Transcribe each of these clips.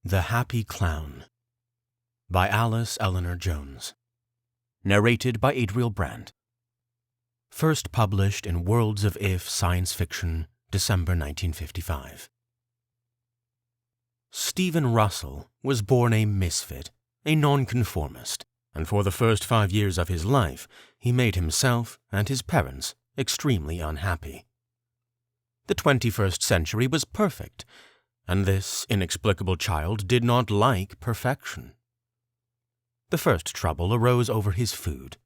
The Happy Clown by Alice Eleanor Jones. Narrated by Adriel Brandt. First published in Worlds of If Science Fiction, December 1955. Stephen Russell was born a misfit, a nonconformist, and for the first 5 years of his life, he made himself and his parents extremely unhappy. The 21st century was perfect, and this inexplicable child did not like perfection. The first trouble arose over his food.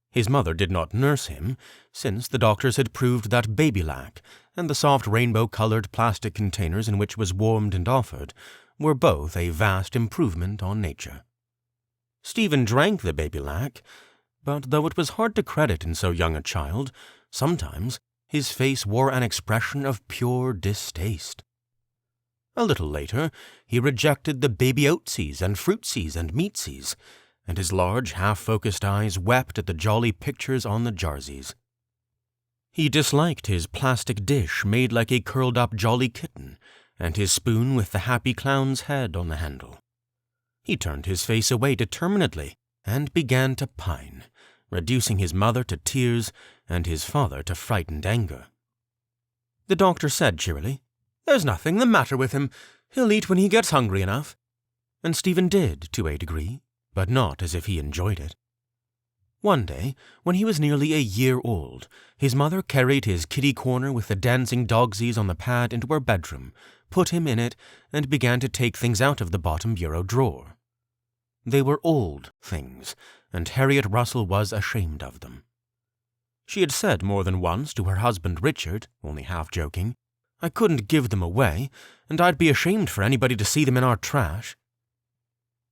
His mother did not nurse him, since the doctors had proved that baby-lac and the soft rainbow-colored plastic containers in which was warmed and offered were both a vast improvement on nature. Stephen drank the baby-lac, but though it was hard to credit in so young a child, sometimes his face wore an expression of pure distaste. A little later, he rejected the baby oatsies and fruitsies and meatsies, and his large, half-focused eyes wept at the jolly pictures on the jarsies. He disliked his plastic dish made like a curled-up jolly kitten, and his spoon with the happy clown's head on the handle. He turned his face away determinedly and began to pine, reducing his mother to tears and his father to frightened anger. The doctor said cheerily, "There's nothing the matter with him. He'll eat when he gets hungry enough." And Stephen did, to a degree, but not as if he enjoyed it. One day, when he was nearly a year old, his mother carried his kitty corner with the dancing dogsies on the pad into her bedroom, put him in it, and began to take things out of the bottom bureau drawer. They were old things, and Harriet Russell was ashamed of them. She had said more than once to her husband Richard, only half joking, "I couldn't give them away, and I'd be ashamed for anybody to see them in our trash."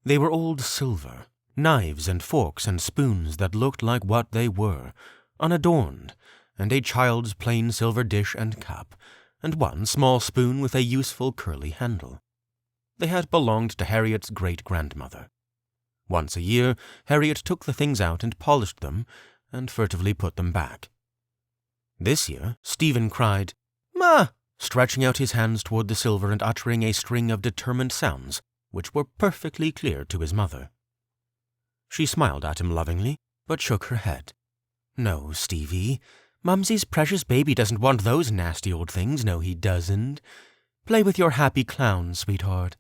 They were old silver, knives and forks and spoons that looked like what they were, unadorned, and a child's plain silver dish and cup, and one small spoon with a useful curly handle. They had belonged to Harriet's great-grandmother. Once a year, Harriet took the things out and polished them, and furtively put them back. This year, Stephen cried, "Ma!" stretching out his hands toward the silver and uttering a string of determined sounds, which were perfectly clear to his mother. She smiled at him lovingly, but shook her head. "No, Stevie, Mumsy's precious baby doesn't want those nasty old things, no he doesn't. Play with your happy clown, sweetheart."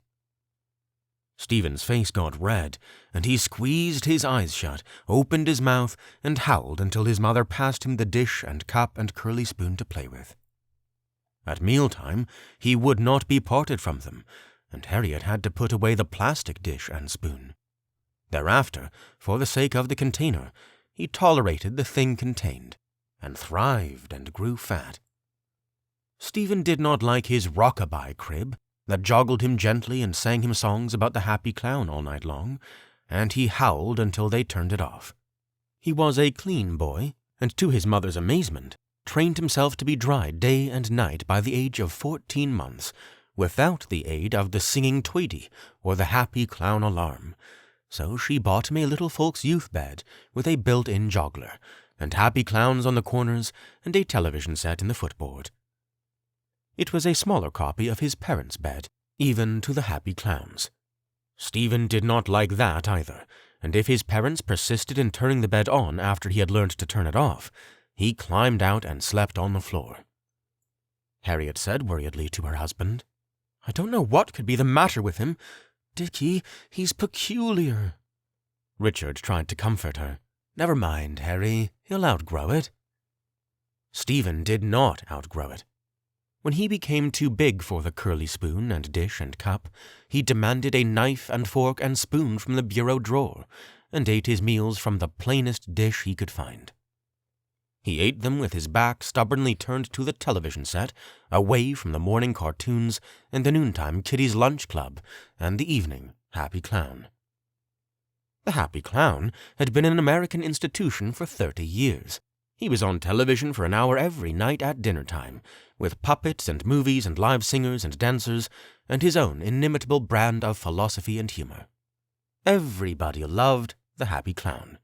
Stephen's face got red, and he squeezed his eyes shut, opened his mouth, and howled until his mother passed him the dish and cup and curly spoon to play with. At mealtime, he would not be parted from them, and Harriet had to put away the plastic dish and spoon. Thereafter, for the sake of the container, he tolerated the thing contained, and thrived and grew fat. Stephen did not like his rockabye crib, that joggled him gently and sang him songs about the happy clown all night long, and he howled until they turned it off. He was a clean boy, and to his mother's amazement, trained himself to be dry day and night by the age of 14 months, without the aid of the singing Tweety or the happy clown alarm. So she bought him a little folks' youth bed with a built-in joggler, and happy clowns on the corners, and a television set in the footboard. It was a smaller copy of his parents' bed, even to the happy clowns. Stephen did not like that either, and if his parents persisted in turning the bed on after he had learned to turn it off, he climbed out and slept on the floor. Harriet said worriedly to her husband, "I don't know what could be the matter with him. Dickie, he's peculiar." Richard tried to comfort her. "Never mind, Harry, he'll outgrow it." Stephen did not outgrow it. When he became too big for the curly spoon and dish and cup, he demanded a knife and fork and spoon from the bureau drawer, and ate his meals from the plainest dish he could find. He ate them with his back stubbornly turned to the television set, away from the morning cartoons and the noontime Kiddies' Lunch Club and the evening Happy Clown. The Happy Clown had been an American institution for 30 years. He was on television for an hour every night at dinner-time, with puppets and movies and live singers and dancers, and his own inimitable brand of philosophy and humor. Everybody loved the Happy Clown.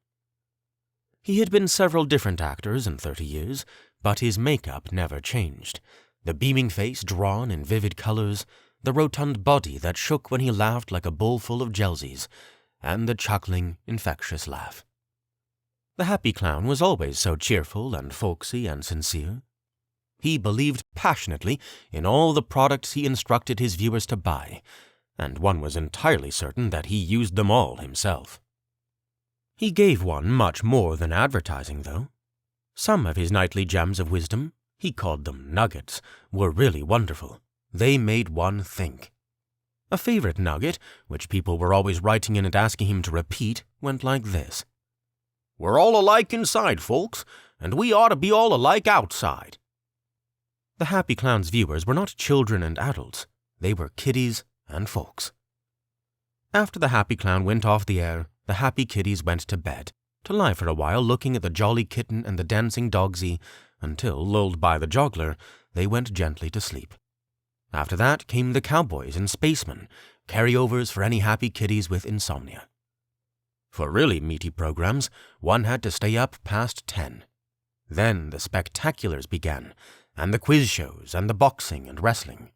He had been several different actors in 30 years, but his makeup never changed. The beaming face drawn in vivid colors, the rotund body that shook when he laughed like a bowl full of jelsies, and the chuckling, infectious laugh. The happy clown was always so cheerful and folksy and sincere. He believed passionately in all the products he instructed his viewers to buy, and one was entirely certain that he used them all himself. He gave one much more than advertising, though. Some of his nightly gems of wisdom, he called them nuggets, were really wonderful. They made one think. A favorite nugget, which people were always writing in and asking him to repeat, went like this: "We're all alike inside, folks, and we ought to be all alike outside." The Happy Clown's viewers were not children and adults. They were kiddies and folks. After the Happy Clown went off the air, the happy kiddies went to bed, to lie for a while looking at the jolly kitten and the dancing dogsy, until, lulled by the joggler, they went gently to sleep. After that came the cowboys and spacemen, carryovers for any happy kiddies with insomnia. For really meaty programs, one had to stay up past 10. Then the spectaculars began, and the quiz shows, and the boxing and wrestling.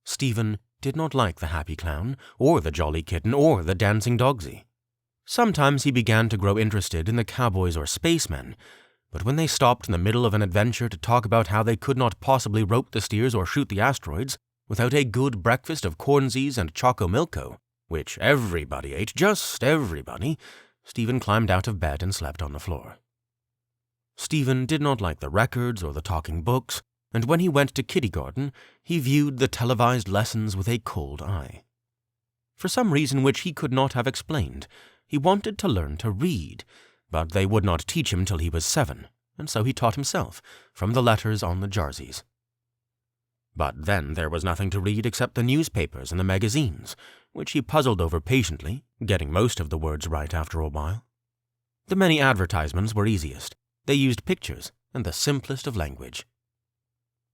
Stephen did not like the Happy Clown, or the Jolly Kitten, or the Dancing Dogsy. Sometimes he began to grow interested in the cowboys or spacemen, but when they stopped in the middle of an adventure to talk about how they could not possibly rope the steers or shoot the asteroids without a good breakfast of cornsies and choco-milko, which everybody ate, just everybody, Stephen climbed out of bed and slept on the floor. Stephen did not like the records or the talking books, and when he went to kindergarten, he viewed the televised lessons with a cold eye. For some reason which he could not have explained, he wanted to learn to read, but they would not teach him till he was 7, and so he taught himself, from the letters on the jerseys. But then there was nothing to read except the newspapers and the magazines, which he puzzled over patiently, getting most of the words right after a while. The many advertisements were easiest. They used pictures and the simplest of language.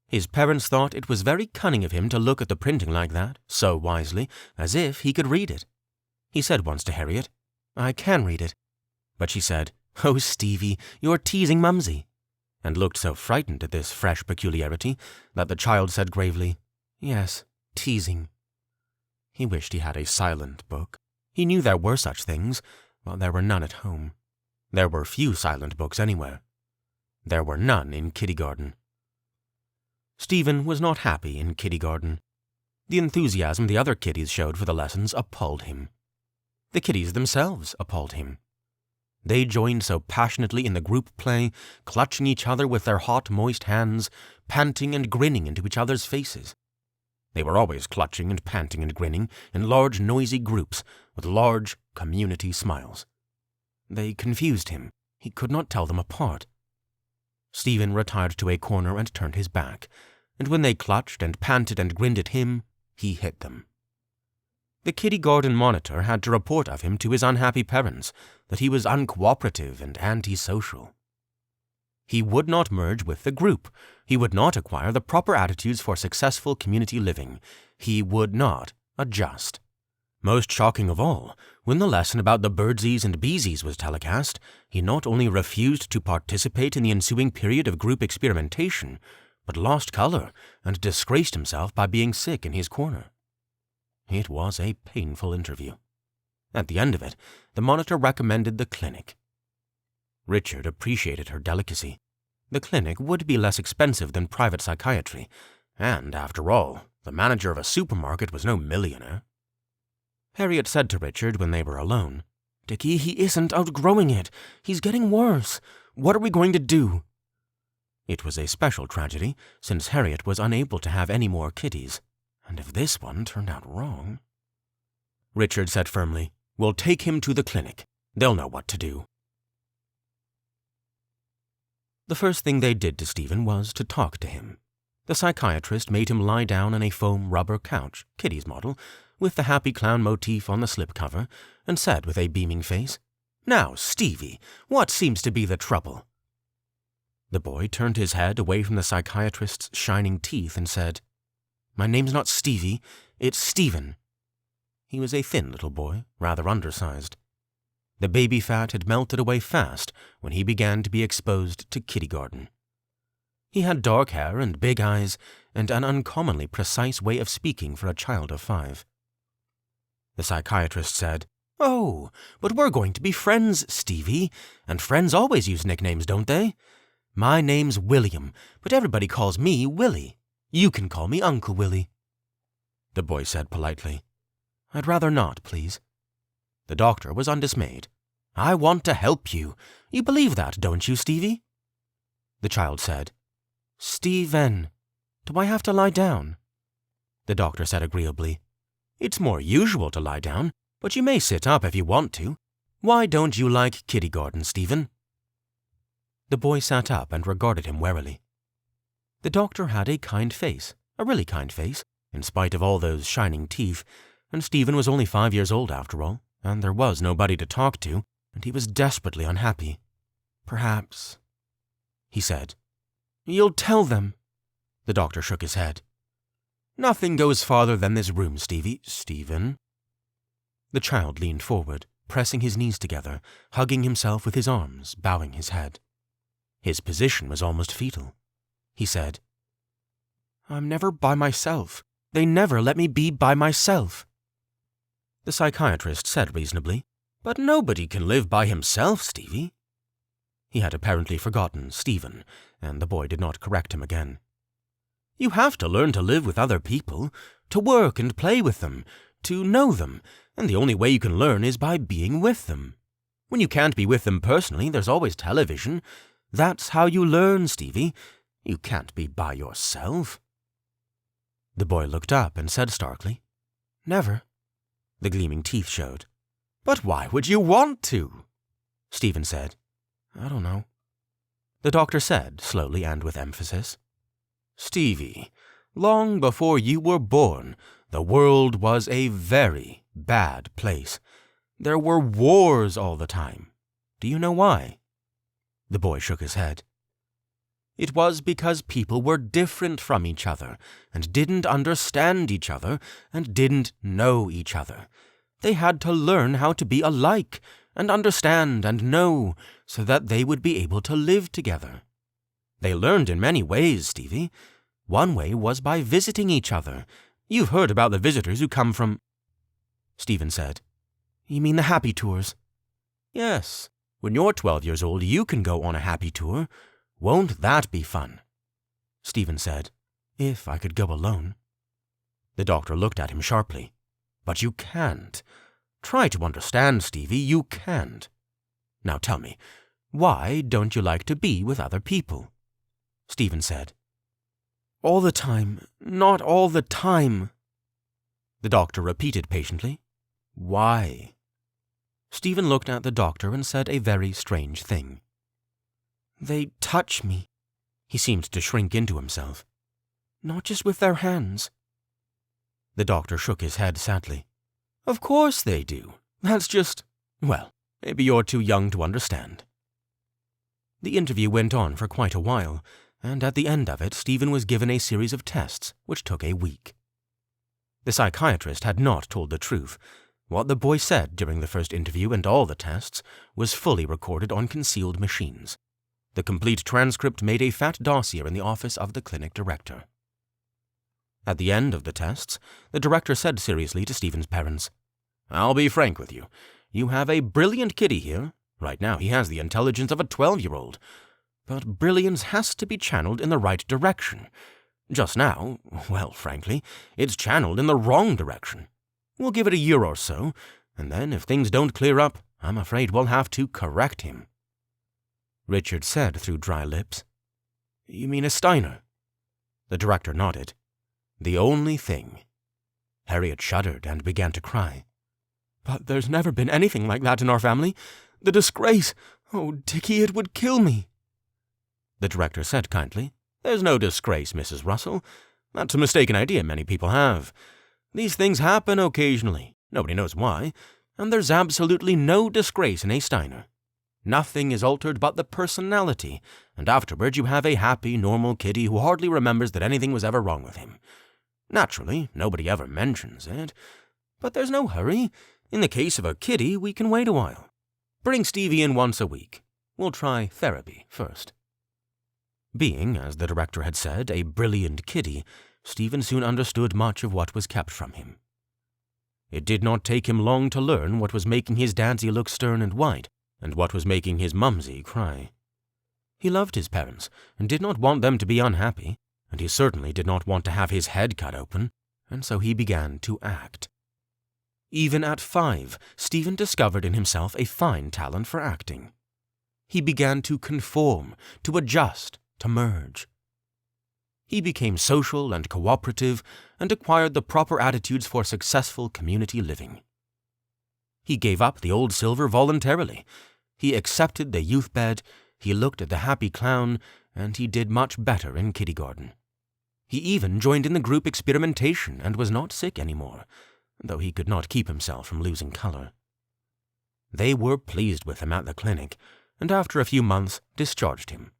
His parents thought it was very cunning of him to look at the printing like that, so wisely, as if he could read it. He said once to Harriet, "I can read it." But she said, "Oh, Stevie, you're teasing Mumsy," and looked so frightened at this fresh peculiarity that the child said gravely, "Yes, teasing." He wished he had a silent book. He knew there were such things, but there were none at home. There were few silent books anywhere. There were none in kindergarten. Stephen was not happy in kindergarten. The enthusiasm the other kiddies showed for the lessons appalled him. The kiddies themselves appalled him. They joined so passionately in the group play, clutching each other with their hot, moist hands, panting and grinning into each other's faces. They were always clutching and panting and grinning in large, noisy groups with large, community smiles. They confused him. He could not tell them apart. Stephen retired to a corner and turned his back, and when they clutched and panted and grinned at him, he hit them. The kindergarten monitor had to report of him to his unhappy parents that he was uncooperative and antisocial. He would not merge with the group. He would not acquire the proper attitudes for successful community living. He would not adjust. Most shocking of all, when the lesson about the birdsies and beesies was telecast, he not only refused to participate in the ensuing period of group experimentation, but lost color and disgraced himself by being sick in his corner. It was a painful interview. At the end of it, the monitor recommended the clinic. Richard appreciated her delicacy. The clinic would be less expensive than private psychiatry, and, after all, the manager of a supermarket was no millionaire. Harriet said to Richard when they were alone, "Dickie, he isn't outgrowing it. He's getting worse. What are we going to do?" It was a special tragedy, since Harriet was unable to have any more kitties, and if this one turned out wrong... Richard said firmly, "We'll take him to the clinic. They'll know what to do." The first thing they did to Stephen was to talk to him. The psychiatrist made him lie down on a foam rubber couch, Kitty's model, with the happy clown motif on the slipcover, and said with a beaming face, "Now, Stevie, what seems to be the trouble?" The boy turned his head away from the psychiatrist's shining teeth and said, "My name's not Stevie, it's Stephen." He was a thin little boy, rather undersized. The baby fat had melted away fast when he began to be exposed to kindergarten. He had dark hair and big eyes, and an uncommonly precise way of speaking for a child of 5. The psychiatrist said, "Oh, but we're going to be friends, Stevie, and friends always use nicknames, don't they? My name's William, but everybody calls me Willie. You can call me Uncle Willie." The boy said politely, "I'd rather not, please." The doctor was undismayed. "I want to help you. You believe that, don't you, Stevie?" The child said, "Steven, do I have to lie down?" The doctor said agreeably, "It's more usual to lie down, but you may sit up if you want to. Why don't you like kindergarten, Stephen?" The boy sat up and regarded him warily. The doctor had a kind face, a really kind face, in spite of all those shining teeth, and Stephen was only 5 years old after all, and there was nobody to talk to, and he was desperately unhappy. "Perhaps," he said. "You'll tell them." The doctor shook his head. "Nothing goes farther than this room, Stephen." The child leaned forward, pressing his knees together, hugging himself with his arms, bowing his head. His position was almost fetal. He said, "I'm never by myself. They never let me be by myself." The psychiatrist said reasonably, "But nobody can live by himself, Stevie." He had apparently forgotten Stephen, and the boy did not correct him again. "You have to learn to live with other people, to work and play with them, to know them, and the only way you can learn is by being with them. When you can't be with them personally, there's always television. That's how you learn, Stevie. You can't be by yourself." The boy looked up and said starkly, "Never." The gleaming teeth showed. "But why would you want to?" Stephen said, "I don't know." The doctor said, slowly and with emphasis, "Stevie, long before you were born, the world was a very bad place. There were wars all the time. Do you know why?" The boy shook his head. "It was because people were different from each other, and didn't understand each other, and didn't know each other. They had to learn how to be alike, and understand and know, so that they would be able to live together. They learned in many ways, Stevie. One way was by visiting each other. You've heard about the visitors who come from—" Stephen said, "You mean the happy tours?" "Yes. When you're 12 years old, you can go on a happy tour. Won't that be fun?" Stephen said, "If I could go alone." The doctor looked at him sharply. "But you can't. Try to understand, Stevie, you can't. Now tell me, why don't you like to be with other people?" Stephen said, "All the time, not all the time." The doctor repeated patiently, "Why?" Stephen looked at the doctor and said a very strange thing. "They touch me." He seemed to shrink into himself. "Not just with their hands." The doctor shook his head sadly. "Of course they do. That's just, well, maybe you're too young to understand." The interview went on for quite a while, and at the end of it, Stephen was given a series of tests, which took a week. The psychiatrist had not told the truth. What the boy said during the first interview and all the tests was fully recorded on concealed machines. The complete transcript made a fat dossier in the office of the clinic director. At the end of the tests, the director said seriously to Stephen's parents, "I'll be frank with you. You have a brilliant kiddy here. Right now he has the intelligence of a 12-year-old. But brilliance has to be channeled in the right direction. Just now, well, frankly, it's channeled in the wrong direction. We'll give it a year or so, and then if things don't clear up, I'm afraid we'll have to correct him." Richard said through dry lips, "You mean a Steiner?" The director nodded. "The only thing." Harriet shuddered and began to cry. "But there's never been anything like that in our family. The disgrace! Oh, Dickie, it would kill me." The director said kindly, "There's no disgrace, Mrs. Russell. That's a mistaken idea many people have. These things happen occasionally. Nobody knows why. And there's absolutely no disgrace in a Steiner. Nothing is altered but the personality, and afterward you have a happy, normal kiddie who hardly remembers that anything was ever wrong with him. Naturally, nobody ever mentions it. But there's no hurry. In the case of a kiddie, we can wait a while. Bring Stevie in once a week. We'll try therapy first." Being, as the director had said, a brilliant kiddie, Stephen soon understood much of what was kept from him. It did not take him long to learn what was making his daddy look stern and white, and what was making his mumsy cry. He loved his parents, and did not want them to be unhappy, and he certainly did not want to have his head cut open, and so he began to act. Even at 5, Stephen discovered in himself a fine talent for acting. He began to conform, to adjust, to merge. He became social and cooperative and acquired the proper attitudes for successful community living. He gave up the old silver voluntarily. He accepted the youth bed, he looked at the happy clown, and he did much better in kindergarten. He even joined in the group experimentation and was not sick anymore, though he could not keep himself from losing color. They were pleased with him at the clinic, and after a few months discharged him.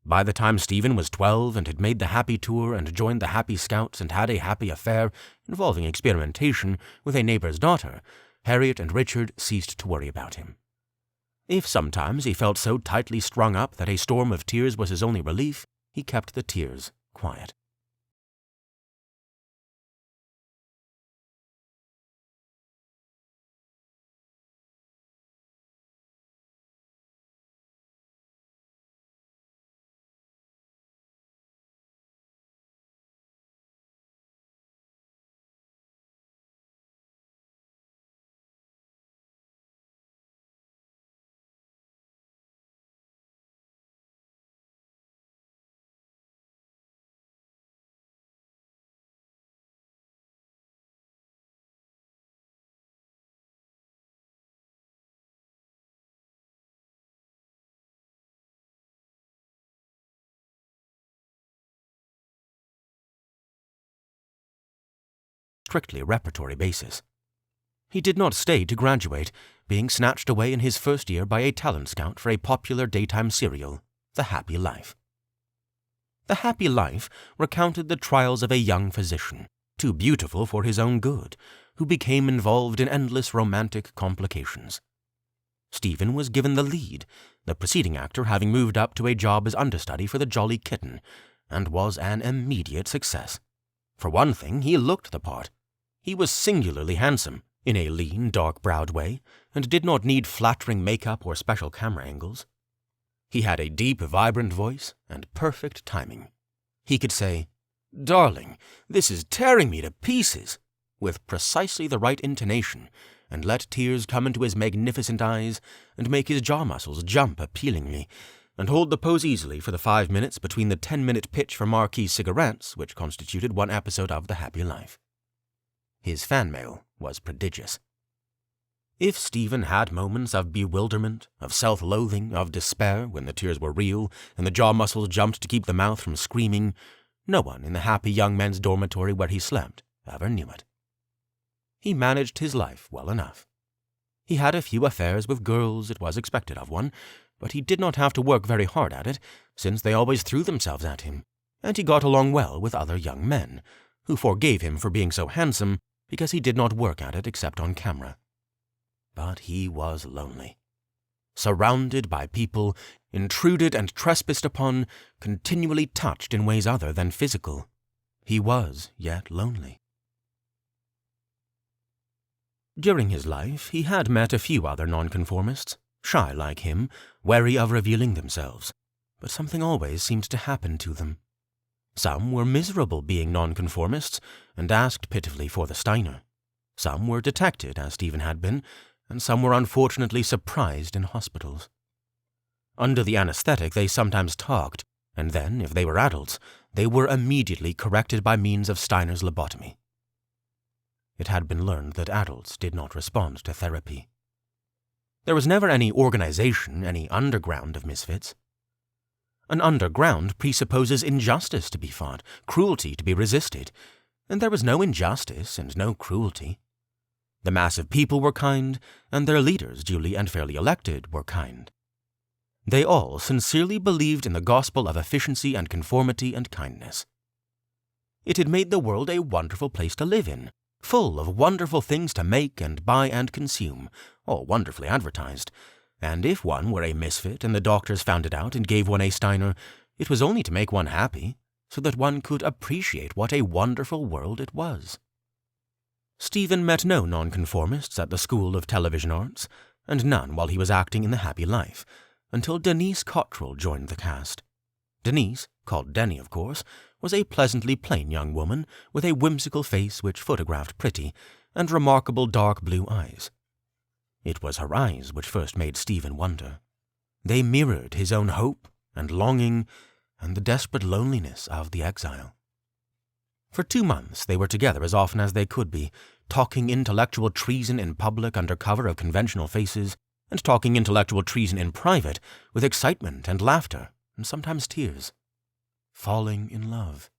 By the time Stephen was 12 and had made the Happy Tour and joined the Happy Scouts and had a happy affair involving experimentation with a neighbor's daughter, Harriet and Richard ceased to worry about him. If sometimes he felt so tightly strung up that a storm of tears was his only relief, he kept the tears quiet. Strictly repertory basis. He did not stay to graduate, being snatched away in his first year by a talent scout for a popular daytime serial, The Happy Life. The Happy Life recounted the trials of a young physician, too beautiful for his own good, who became involved in endless romantic complications. Stephen was given the lead, the preceding actor having moved up to a job as understudy for the Jolly Kitten, and was an immediate success. For one thing, he looked the part. He was singularly handsome, in a lean, dark-browed way, and did not need flattering makeup or special camera angles. He had a deep, vibrant voice and perfect timing. He could say, "Darling, this is tearing me to pieces," with precisely the right intonation, and let tears come into his magnificent eyes and make his jaw muscles jump appealingly, and hold the pose easily for the 5 minutes between the 10-minute pitch for Marquis cigarettes, which constituted one episode of The Happy Life. His fan mail was prodigious. If Stephen had moments of bewilderment, of self-loathing, of despair when the tears were real and the jaw muscles jumped to keep the mouth from screaming, no one in the happy young men's dormitory where he slept ever knew it. He managed his life well enough. He had a few affairs with girls, it was expected of one, but he did not have to work very hard at it, since they always threw themselves at him, and he got along well with other young men, who forgave him for being so handsome because he did not work at it except on camera. But he was lonely. Surrounded by people, intruded and trespassed upon, continually touched in ways other than physical, he was yet lonely. During his life, he had met a few other nonconformists, shy like him, wary of revealing themselves, but something always seemed to happen to them. Some were miserable being nonconformists and asked pitifully for the Steiner. Some were detected, as Stephen had been, and some were unfortunately surprised in hospitals. Under the anesthetic, they sometimes talked, and then, if they were adults, they were immediately corrected by means of Steiner's lobotomy. It had been learned that adults did not respond to therapy. There was never any organization, any underground of misfits. An underground presupposes injustice to be fought, cruelty to be resisted, and there was no injustice and no cruelty. The mass of people were kind, and their leaders, duly and fairly elected, were kind. They all sincerely believed in the gospel of efficiency and conformity and kindness. It had made the world a wonderful place to live in, full of wonderful things to make and buy and consume, all wonderfully advertised, and if one were a misfit and the doctors found it out and gave one a Steiner, it was only to make one happy, so that one could appreciate what a wonderful world it was. Stephen met no nonconformists at the School of Television Arts, and none while he was acting in The Happy Life, until Denise Cottrell joined the cast. Denise, called Denny of course, was a pleasantly plain young woman with a whimsical face which photographed pretty, and remarkable dark blue eyes. It was her eyes which first made Stephen wonder. They mirrored his own hope and longing and the desperate loneliness of the exile. For 2 months they were together as often as they could be, talking intellectual treason in public under cover of conventional faces, and talking intellectual treason in private with excitement and laughter and sometimes tears. Falling in love.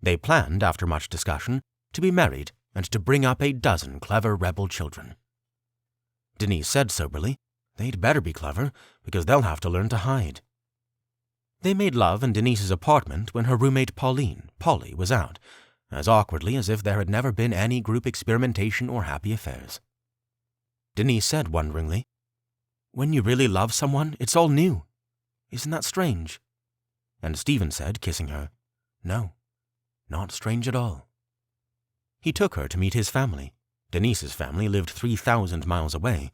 They planned, after much discussion, to be married and to bring up a dozen clever rebel children. Denise said soberly, they'd better be clever, because they'll have to learn to hide. They made love in Denise's apartment when her roommate Polly, was out, as awkwardly as if there had never been any group experimentation or happy affairs. Denise said wonderingly, "When you really love someone, it's all new. Isn't that strange?" And Stephen said, kissing her, "No, not strange at all." He took her to meet his family. Denise's family lived 3,000 miles away,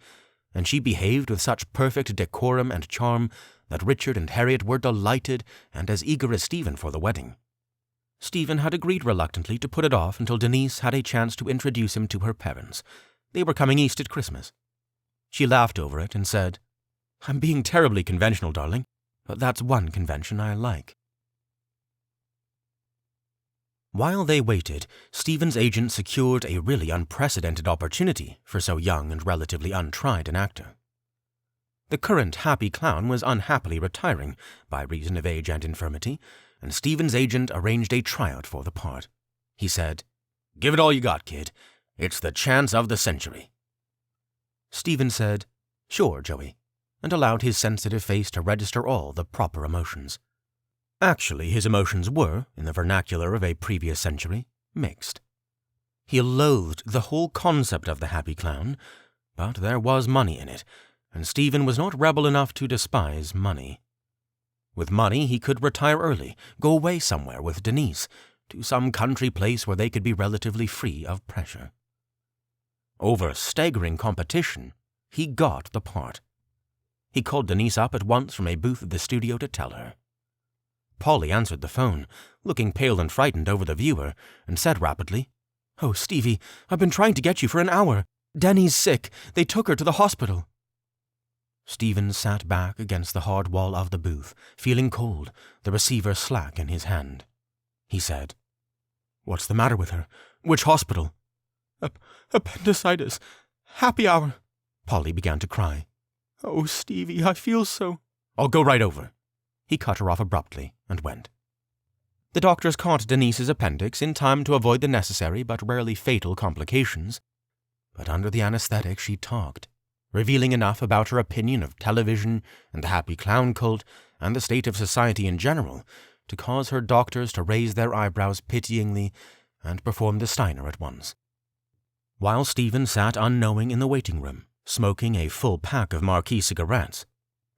and she behaved with such perfect decorum and charm that Richard and Harriet were delighted and as eager as Stephen for the wedding. Stephen had agreed reluctantly to put it off until Denise had a chance to introduce him to her parents. They were coming east at Christmas. She laughed over it and said, "I'm being terribly conventional, darling, but that's one convention I like." While they waited, Stephen's agent secured a really unprecedented opportunity for so young and relatively untried an actor. The current happy clown was unhappily retiring by reason of age and infirmity, and Stephen's agent arranged a tryout for the part. He said, "Give it all you got, kid. It's the chance of the century." Stephen said, "Sure, Joey," and allowed his sensitive face to register all the proper emotions. Actually, his emotions were, in the vernacular of a previous century, mixed. He loathed the whole concept of the happy clown, but there was money in it, and Stephen was not rebel enough to despise money. With money, he could retire early, go away somewhere with Denise, to some country place where they could be relatively free of pressure. Over staggering competition, he got the part. He called Denise up at once from a booth at the studio to tell her. Polly answered the phone, looking pale and frightened over the viewer, and said rapidly, "Oh, Stevie, I've been trying to get you for an hour. Denny's sick. They took her to the hospital." Stephen sat back against the hard wall of the booth, feeling cold, the receiver slack in his hand. He said, "What's the matter with her? Which hospital?" Appendicitis. Happy hour." Polly began to cry. "Oh, Stevie, I feel so—" "I'll go right over." He cut her off abruptly and went. The doctors caught Denise's appendix in time to avoid the necessary but rarely fatal complications. But under the anesthetic she talked, revealing enough about her opinion of television and the happy clown cult and the state of society in general to cause her doctors to raise their eyebrows pityingly and perform the Steiner at once. While Stephen sat unknowing in the waiting room, smoking a full pack of Marquis cigarettes,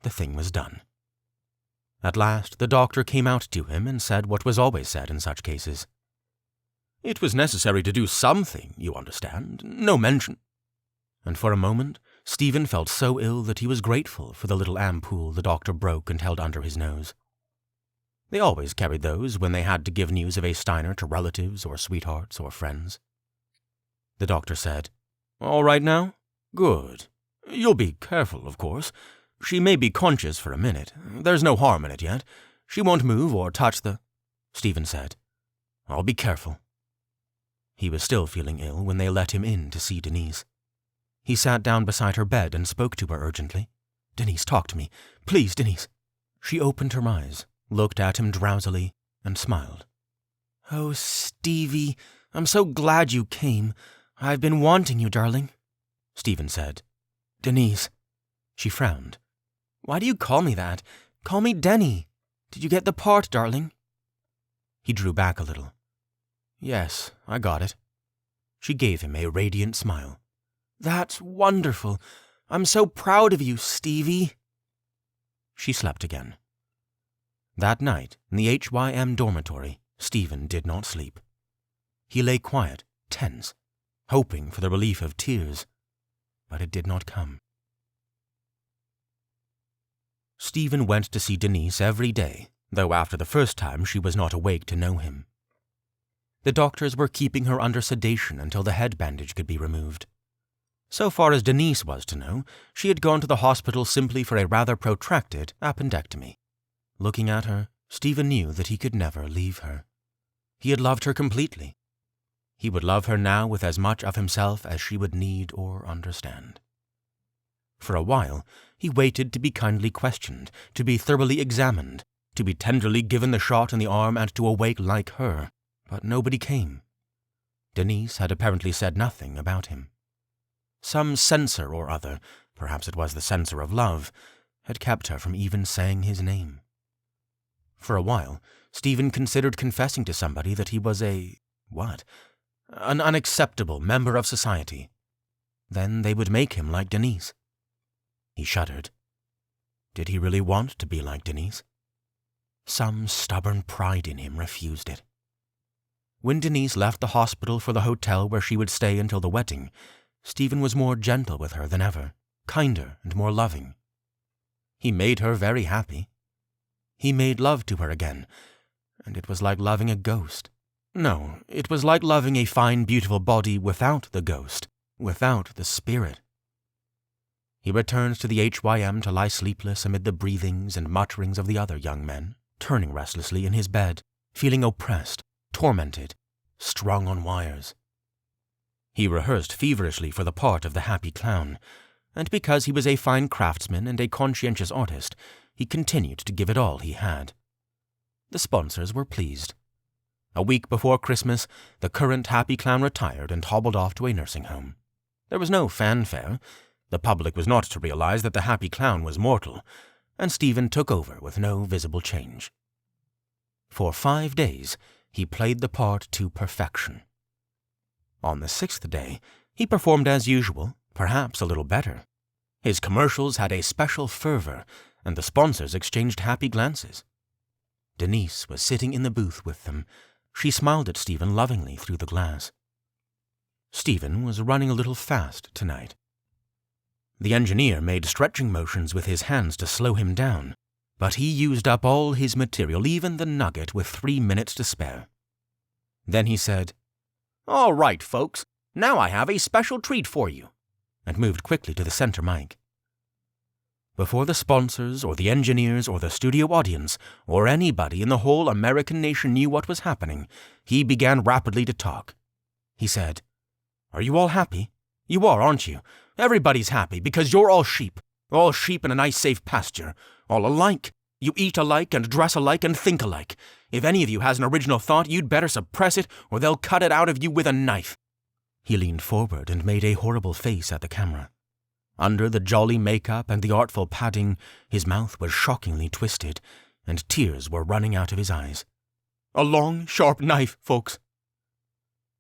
the thing was done. At last the doctor came out to him and said what was always said in such cases. "It was necessary to do something, you understand, no mention." And for a moment, Stephen felt so ill that he was grateful for the little ampoule the doctor broke and held under his nose. They always carried those when they had to give news of a Steiner to relatives or sweethearts or friends. The doctor said, "All right now? Good. You'll be careful, of course. She may be conscious for a minute. There's no harm in it yet. She won't move or touch the—" Stephen said, "I'll be careful." He was still feeling ill when they let him in to see Denise. He sat down beside her bed and spoke to her urgently. "Denise, talk to me. Please, Denise." She opened her eyes, looked at him drowsily, and smiled. "Oh, Stevie, I'm so glad you came. I've been wanting you, darling," Stephen said. "Denise." She frowned. "Why do you call me that? Call me Denny. Did you get the part, darling?" He drew back a little. "Yes, I got it." She gave him a radiant smile. "That's wonderful. I'm so proud of you, Stevie." She slept again. That night, in the HYM dormitory, Stephen did not sleep. He lay quiet, tense, hoping for the relief of tears, but it did not come. Stephen went to see Denise every day, though after the first time she was not awake to know him. The doctors were keeping her under sedation until the head bandage could be removed. So far as Denise was to know, she had gone to the hospital simply for a rather protracted appendectomy. Looking at her, Stephen knew that he could never leave her. He had loved her completely. He would love her now with as much of himself as she would need or understand. For a while, he waited to be kindly questioned, to be thoroughly examined, to be tenderly given the shot in the arm and to awake like her, but nobody came. Denise had apparently said nothing about him. Some censor or other, perhaps it was the censor of love, had kept her from even saying his name. For a while, Stephen considered confessing to somebody that he was an unacceptable member of society. Then they would make him like Denise. He shuddered. Did he really want to be like Denise? Some stubborn pride in him refused it. When Denise left the hospital for the hotel where she would stay until the wedding, Stephen was more gentle with her than ever, kinder and more loving. He made her very happy. He made love to her again, and it was like loving a ghost. No, it was like loving a fine, beautiful body without the ghost, without the spirit. He returned to the HYM to lie sleepless amid the breathings and mutterings of the other young men, turning restlessly in his bed, feeling oppressed, tormented, strung on wires. He rehearsed feverishly for the part of the happy clown, and because he was a fine craftsman and a conscientious artist, he continued to give it all he had. The sponsors were pleased. A week before Christmas, the current happy clown retired and hobbled off to a nursing home. There was no fanfare. The public was not to realize that the happy clown was mortal, and Stephen took over with no visible change. For 5 days, he played the part to perfection. On the 6th day, he performed as usual, perhaps a little better. His commercials had a special fervor, and the sponsors exchanged happy glances. Denise was sitting in the booth with them. She smiled at Stephen lovingly through the glass. Stephen was running a little fast tonight. The engineer made stretching motions with his hands to slow him down, but he used up all his material, even the nugget, with 3 minutes to spare. Then he said, "All right, folks, now I have a special treat for you," and moved quickly to the center mic. Before the sponsors or the engineers or the studio audience or anybody in the whole American nation knew what was happening, he began rapidly to talk. He said, "Are you all happy? You are, aren't you? Everybody's happy because you're all sheep in a nice safe pasture, all alike. You eat alike and dress alike and think alike. If any of you has an original thought, you'd better suppress it or they'll cut it out of you with a knife." He leaned forward and made a horrible face at the camera. Under the jolly makeup and the artful padding, his mouth was shockingly twisted, and tears were running out of his eyes. "A long, sharp knife, folks."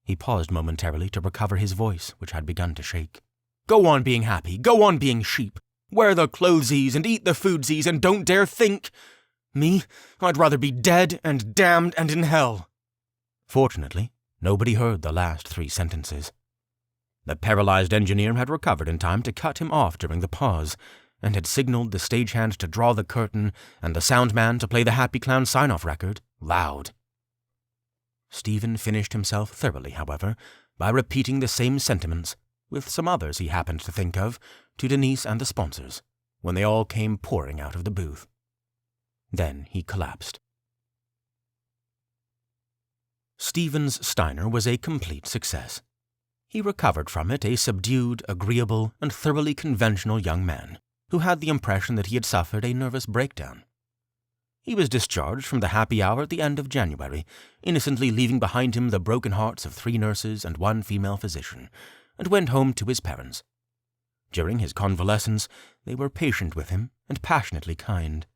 He paused momentarily to recover his voice, which had begun to shake. "Go on being happy, go on being sheep. Wear the clothesies and eat the foodsies and don't dare think. Me, I'd rather be dead and damned and in hell." Fortunately, nobody heard the last 3 sentences. The paralyzed engineer had recovered in time to cut him off during the pause, and had signaled the stagehand to draw the curtain and the sound man to play the Happy Clown sign-off record loud. Stephen finished himself thoroughly, however, by repeating the same sentiments, with some others he happened to think of, to Denise and the sponsors, when they all came pouring out of the booth. Then he collapsed. Stephen's Steiner was a complete success. He recovered from it a subdued, agreeable, and thoroughly conventional young man, who had the impression that he had suffered a nervous breakdown. He was discharged from the happy hour at the end of January, innocently leaving behind him the broken hearts of 3 nurses and 1 female physician, and went home to his parents. During his convalescence, they were patient with him and passionately kind.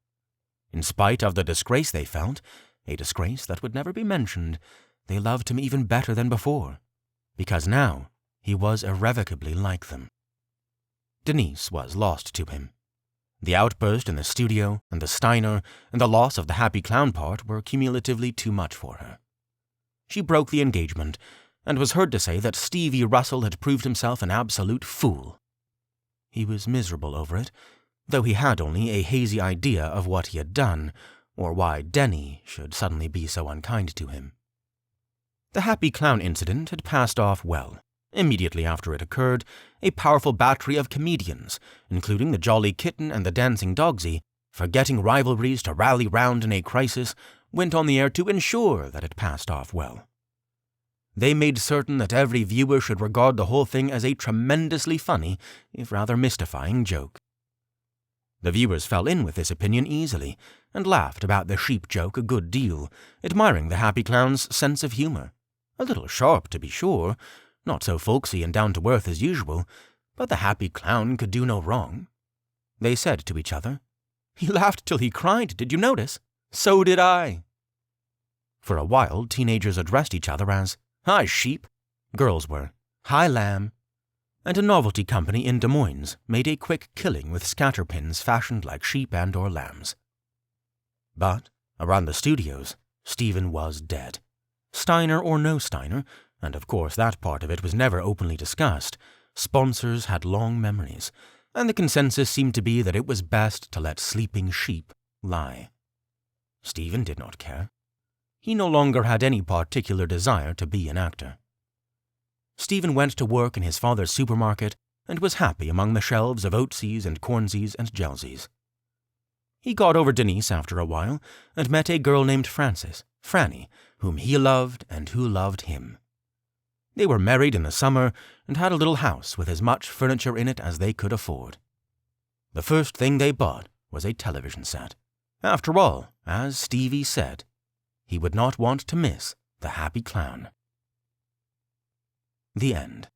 In spite of the disgrace they felt, a disgrace that would never be mentioned, they loved him even better than before, because now he was irrevocably like them. Denise was lost to him. The outburst in the studio, and the Steiner, and the loss of the happy clown part were cumulatively too much for her. She broke the engagement, and was heard to say that Stevie Russell had proved himself an absolute fool. He was miserable over it, though he had only a hazy idea of what he had done, or why Denny should suddenly be so unkind to him. The happy clown incident had passed off well. Immediately after it occurred, a powerful battery of comedians, including the Jolly Kitten and the Dancing Dogsy, forgetting rivalries to rally round in a crisis, went on the air to ensure that it passed off well. They made certain that every viewer should regard the whole thing as a tremendously funny, if rather mystifying, joke. The viewers fell in with this opinion easily, and laughed about the sheep joke a good deal, admiring the happy clown's sense of humor. A little sharp, to be sure, not so folksy and down-to-earth as usual, but the happy clown could do no wrong. They said to each other, "He laughed till he cried, did you notice? So did I." For a while, teenagers addressed each other as, "Hi, sheep." Girls were, "Hi, lamb." And a novelty company in Des Moines made a quick killing with scatterpins fashioned like sheep and or lambs. But, around the studios, Stephen was dead. Steiner or no Steiner, and of course that part of it was never openly discussed, sponsors had long memories, and the consensus seemed to be that it was best to let sleeping sheep lie. Stephen did not care. He no longer had any particular desire to be an actor. Stephen went to work in his father's supermarket and was happy among the shelves of Oatsies and Cornsies and Gelsies. He got over Denise after a while and met a girl named Frances, Franny, whom he loved and who loved him. They were married in the summer and had a little house with as much furniture in it as they could afford. The first thing they bought was a television set. After all, as Stevie said, he would not want to miss the happy clown. The end.